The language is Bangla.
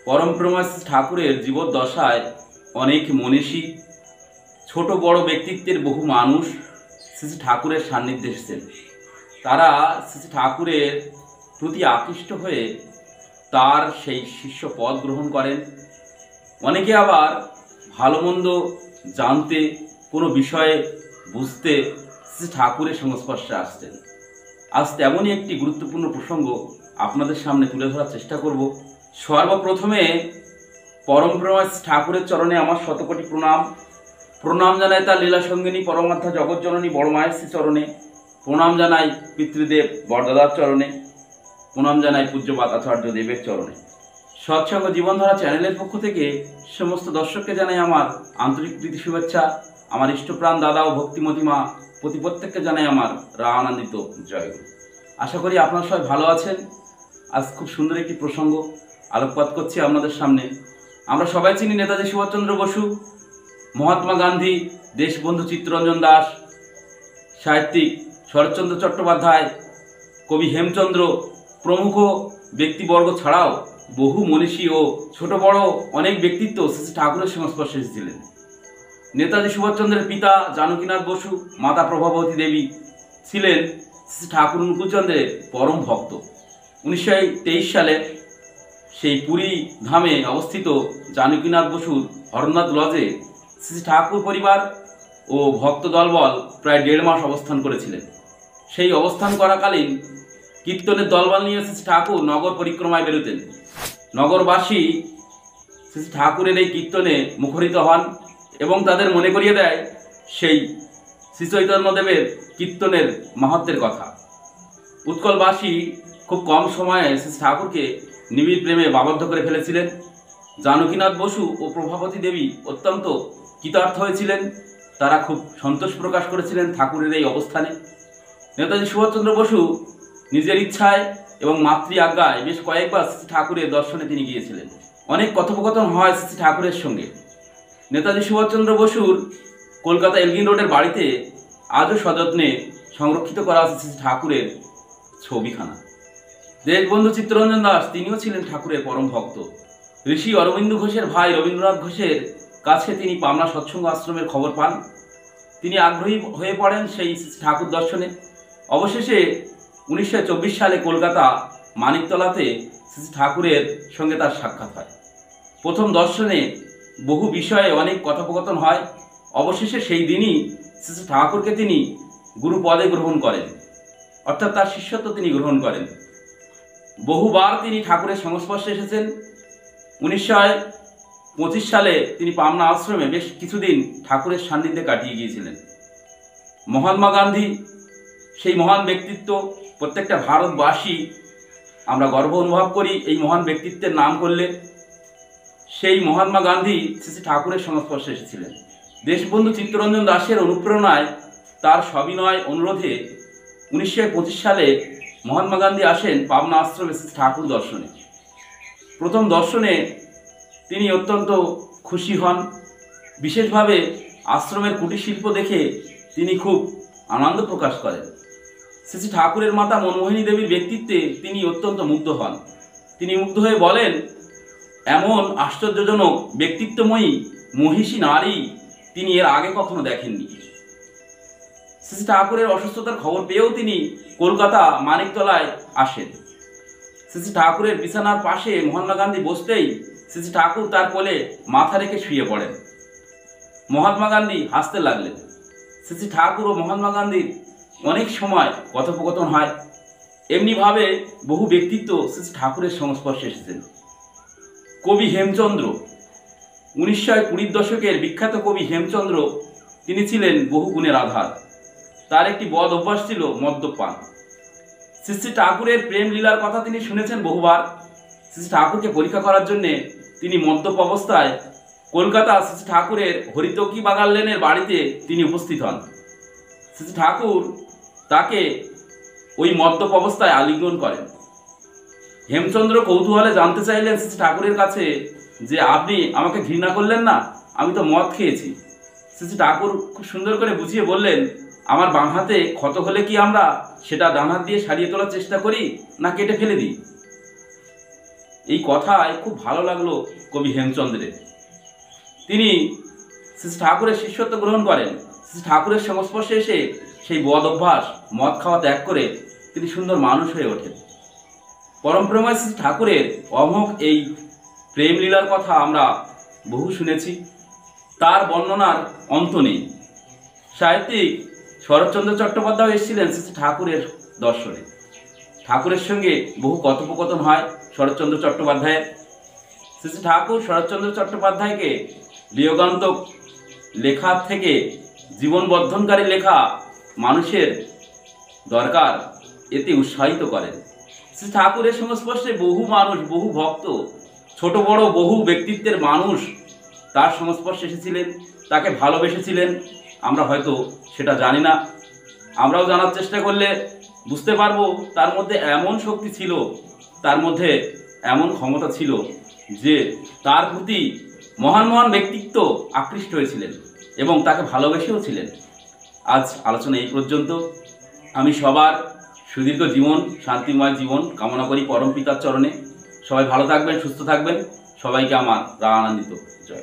পরমপ্রমা ঠাকুরের জীবদ্দশায় অনেক মনীষী, ছোট বড় ব্যক্তিত্বের বহু মানুষ শ্রী ঠাকুরের সান্নিধ্যে এসেছেন। তারা শ্রী ঠাকুরের প্রতি আকৃষ্ট হয়ে তার সেই শিষ্য পদ গ্রহণ করেন। অনেকে আবার ভালো মন্দ জানতে, কোনো বিষয়ে বুঝতে শ্রী ঠাকুরের সংস্পর্শে আসছেন। আজ তেমনই একটি গুরুত্বপূর্ণ প্রসঙ্গ আপনাদের সামনে তুলে ধরার চেষ্টা করব। সর্বপ্রথমে পরমপ্রমা ঠাকুরের চরণে আমার শতকোটি প্রণাম। প্রণাম জানাই তার লীলা সঙ্গিনী পরমাত্মা জগৎজননী বড় মায়ের শ্রী চরণে। প্রণাম জানাই পিতৃদেব বরদাদার চরণে। প্রণাম জানাই পূজ্যপাদ আচার্য দেবের চরণে। সৎসঙ্গ জীবনধারা চ্যানেলের পক্ষ থেকে সমস্ত দর্শককে জানাই আমার আন্তরিক প্রীতি শুভেচ্ছা। আমার ইষ্টপ্রাণ দাদা ও ভক্তিমতী মা প্রত্যেককে জানাই আমার আনন্দিত জয়গুরু। আশা করি আপনারা সবাই ভালো আছেন। আজ খুব সুন্দর একটি প্রসঙ্গ আলোকপাত করছি আপনাদের সামনে। আমরা সবাই চিনি নেতাজি সুভাষচন্দ্র বসু, মহাত্মা গান্ধী, দেশবন্ধু চিত্তরঞ্জন দাস, সাহিত্যিক শরৎচন্দ্র চট্টোপাধ্যায়, কবি হেমচন্দ্র প্রমুখ ব্যক্তিবর্গ ছাড়াও বহু মনীষী ও ছোট বড় অনেক ব্যক্তিত্ব শ্রী ঠাকুরের সংস্পর্শে এসেছিলেন। নেতাজি সুভাষচন্দ্রের পিতা জানকীনাথ বসু, মাতা প্রভাবতী দেবী ছিলেন শ্রী ঠাকুর অনুকূলচন্দ্রের পরম ভক্ত। 1923 সালে সেই পুরী ধামে অবস্থিত জানকীনাথ বসুর হরনাথ লজে শ্রী ঠাকুর পরিবার ও ভক্ত দলবল প্রায় 1.5 মাস অবস্থান করেছিলেন। সেই অবস্থান করাকালীন কীর্তনের দলবল নিয়ে শ্রী ঠাকুর নগর পরিক্রমায় বেরোতেন। নগরবাসী শ্রী ঠাকুরের এই কীর্তনে মুখরিত হন এবং তাদের মনে করিয়ে দেয় সেই শ্রী চৈতন্যদেবের কীর্তনের মাহাত্ম্যের কথা। উৎকলবাসী খুব কম সময়ে শ্রী ঠাকুরকে নিবিড় প্রেমে বাবদ্ধ করে ফেলেছিলেন। জানকীনাথ বসু ও প্রভাবতী দেবী অত্যন্ত কৃতার্থ হয়েছিলেন। তারা খুব সন্তোষ প্রকাশ করেছিলেন ঠাকুরের এই অবস্থানে। নেতাজি সুভাষচন্দ্র বসু নিজের ইচ্ছায় এবং মাতৃ আজ্ঞায় বেশ কয়েকবার শ্রী ঠাকুরের দর্শনে তিনি গিয়েছিলেন। অনেক কথোপকথন হয় শ্রী ঠাকুরের সঙ্গে। নেতাজি সুভাষচন্দ্র বসুর কলকাতা এলগিন রোডের বাড়িতে আজও সযত্নে সংরক্ষিত করা আছে শ্রী ঠাকুরের ছবিখানা। দেশবন্ধু চিত্তরঞ্জন দাস তিনিও ছিলেন ঠাকুরের পরম ভক্ত। ঋষি অরবিন্দ ঘোষের ভাই রবীন্দ্রনাথ ঘোষের কাছে তিনি পাবনা সৎসঙ্গ আশ্রমের খবর পান। তিনি আগ্রহী হয়ে পড়েন সেই ঠাকুর দর্শনে। অবশেষে 1924 সালে কলকাতা মানিকতলাতে শ্রী ঠাকুরের সঙ্গে তার সাক্ষাৎ হয়। প্রথম দর্শনে বহু বিষয়ে অনেক কথোপকথন হয়। অবশেষে সেই দিনই শ্রী ঠাকুরকে তিনি গুরু পদে গ্রহণ করেন, অর্থাৎ তার শিষ্যত্ব তিনি গ্রহণ করেন। বহুবার তিনি ঠাকুরের সংস্পর্শে এসেছেন। 1925 সালে তিনি পাবনা আশ্রমে বেশ কিছুদিন ঠাকুরের সান্নিধ্যে কাটিয়ে গিয়েছিলেন। মহাত্মা গান্ধী, সেই মহান ব্যক্তিত্ব, প্রত্যেকটা ভারতবাসী আমরা গর্ব অনুভব করি এই মহান ব্যক্তিত্বের নাম করলে। সেই মহাত্মা গান্ধী শ্রী ঠাকুরের সংস্পর্শে এসেছিলেন। দেশবন্ধু চিত্তরঞ্জন দাসের অনুপ্রেরণায়, তার সবিনয় অনুরোধে 1925 সালে মহাত্মা গান্ধী আসেন পাবনা আশ্রমে শ্রী ঠাকুর দর্শনে। প্রথম দর্শনে তিনি অত্যন্ত খুশি হন। বিশেষভাবে আশ্রমের কুটির শিল্প দেখে তিনি খুব আনন্দ প্রকাশ করেন। শ্রী ঠাকুরের মাতা মনমোহিনী দেবীর ব্যক্তিত্বে তিনি অত্যন্ত মুগ্ধ হন। তিনি মুগ্ধ হয়ে বলেন, এমন আশ্চর্যজনক ব্যক্তিত্বময়ী মহিষী নারী তিনি এর আগে কখনো দেখেননি। শ্রী ঠাকুরের অসুস্থতার খবর পেয়েও তিনি কলকাতা মানিকতলায় আসেন। শ্রী ঠাকুরের বিছানার পাশে মহাত্মা গান্ধী বসতেই শ্রী ঠাকুর তার কোলে মাথা রেখে শুয়ে পড়েন। মহাত্মা গান্ধী হাসতে লাগলেন। শ্রী ঠাকুর ও মহাত্মা গান্ধীর অনেক সময় কথোপকথন হয়। এমনিভাবে বহু ব্যক্তিত্ব শ্রী ঠাকুরের সংস্পর্শে এসেছেন। কবি হেমচন্দ্র, 1920 দশকের বিখ্যাত কবি হেমচন্দ্র, তিনি ছিলেন বহু গুণের আধার। তার একটি বদ অভ্যাস ছিল মদ্যপান। শ্রী ঠাকুরের প্রেম লীলার কথা তিনি শুনেছেন বহুবার। শ্রী ঠাকুরকে পরীক্ষা করার জন্য তিনি মদ্যপ অবস্থায় কলকাতা শ্রী ঠাকুরের হরিতকি বাগান লেনের বাড়িতে তিনি উপস্থিত হন। শ্রী ঠাকুর তাকে ওই মদ্যপ অবস্থায় আলিঙ্গন করেন। হেমচন্দ্র কৌতূহলে জানতে চাইলেন শ্রী ঠাকুরের কাছে যে, আপনি আমাকে ঘৃণা করলেন না? আমি তো মদ খেয়েছি। শ্রী ঠাকুর খুব সুন্দর করে বুঝিয়ে বললেন, আমার বাঁ হাতে ক্ষত হলে কি আমরা সেটা ডান হাত দিয়ে সারিয়ে তোলার চেষ্টা করি, না কেটে ফেলে দিই? এই কথায় খুব ভালো লাগলো কবি হেমচন্দ্রের। তিনি শ্রী ঠাকুরের শিষ্যত্ব গ্রহণ করেন। শ্রী ঠাকুরের সংস্পর্শে এসে সেই বদ অভ্যাস মদ খাওয়া ত্যাগ করে তিনি সুন্দর মানুষ হয়ে ওঠেন। পরম প্রেমময় শ্রী ঠাকুরের অমোঘ এই প্রেম লীলার কথা আমরা বহু শুনেছি, তার বর্ণনার অন্ত নেই। সাহিত্যিক শরৎচন্দ্র চট্টোপাধ্যায় এসেছিলেন শ্রী ঠাকুরের দর্শনে। ঠাকুরের সঙ্গে বহু কথোপকথন হয় শরৎচন্দ্র চট্টোপাধ্যায়ের। শ্রী ঠাকুর শরৎচন্দ্র চট্টোপাধ্যায়কে বিয়োগান্তক লেখা থেকে জীবন বর্ধনকারী লেখা মানুষের দরকার এতে উৎসাহিত করেন। শ্রী ঠাকুরের সংস্পর্শে বহু মানুষ, বহু ভক্ত, ছোট বড় বহু ব্যক্তিত্বের মানুষ তার সংস্পর্শে এসেছিলেন, তাকে ভালোবেসেছিলেন। আমরা হয়তো সেটা জানি না। আমরাও জানার চেষ্টা করলে বুঝতে পারবো তার মধ্যে এমন শক্তি ছিল, তার মধ্যে এমন ক্ষমতা ছিল যে তার প্রতি মহান মহান ব্যক্তিত্ব আকৃষ্ট হয়েছিলেন এবং তাকে ভালোবেসেও ছিলেন। আজ আলোচনা এই পর্যন্ত। আমি সবার সুদীর্ঘ জীবন, শান্তিময় জীবন কামনা করি পরম পিতার চরণে। সবাই ভালো থাকবেন, সুস্থ থাকবেন। সবাইকে আমার রাগানন্দিত জয়।